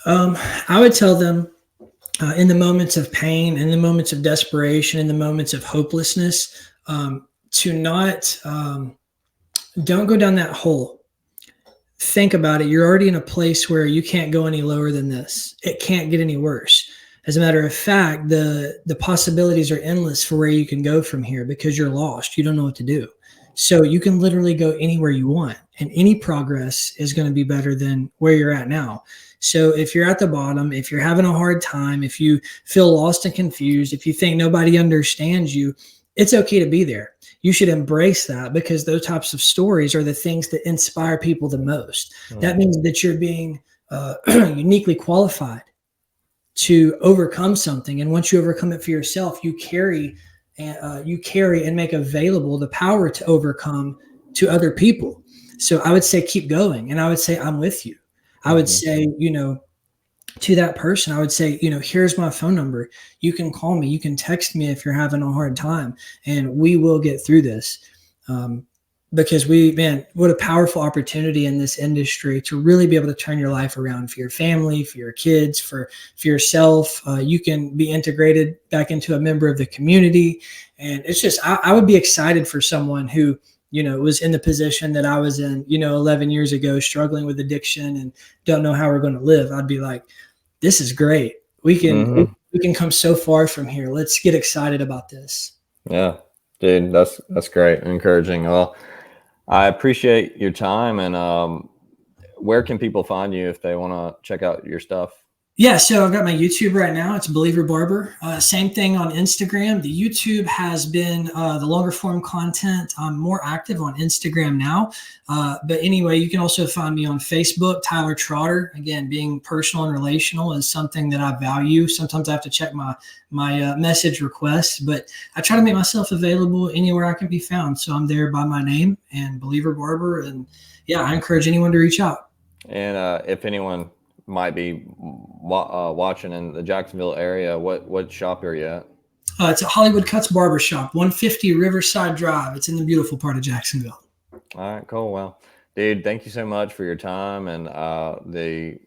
I would tell them in the moments of pain, in the moments of desperation, in the moments of hopelessness, to not don't go down that hole. Think about it. You're already in a place where you can't go any lower than this. It can't get any worse. As a matter of fact, the possibilities are endless for where you can go from here because you're lost. You don't know what to do. So you can literally go anywhere you want, and any progress is going to be better than where you're at now. So if you're at the bottom, if you're having a hard time, if you feel lost and confused, if you think nobody understands you, it's okay to be there. You should embrace that because those types of stories are the things that inspire people the most. That means that you're being uniquely qualified to overcome something. And once you overcome it for yourself, you carry and make available the power to overcome to other people. So I would say, keep going. And I would say, I'm with you. I would say, to that person, I would say, here's my phone number. You can call me. You can text me if you're having a hard time, and we will get through this. Because what a powerful opportunity in this industry to really be able to turn your life around for your family, for your kids, for yourself. You can be integrated back into a member of the community. And it's just, I would be excited for someone who, was in the position that I was in, 11 years ago, struggling with addiction and don't know how we're going to live. I'd be like, this is great. We can come so far from here. Let's get excited about this. Yeah, dude, that's great. Encouraging. Well, I appreciate your time. And where can people find you if they want to check out your stuff? Yeah, so I've got my YouTube right now. It's Barber2Barber. Same thing on Instagram. The YouTube has been the longer form content. I'm more active on Instagram now. But anyway, you can also find me on Facebook, Tylor Trotter. Again, being personal and relational is something that I value. Sometimes I have to check my message requests, but I try to make myself available anywhere I can be found. So I'm there by my name and Barber. And yeah, I encourage anyone to reach out. And if anyone might be watching in the Jacksonville area, what shop are you at? It's at Hollywood Cuts Barber Shop, 150 Riverside Drive. It's in the beautiful part of Jacksonville. All right, cool. Well, dude, thank you so much for your time and the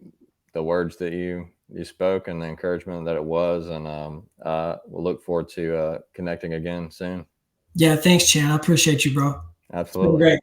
words that you spoke and the encouragement that it was. And we'll look forward to connecting again soon. Yeah, thanks, Chan. I appreciate you, bro. It's been Absolutely. great.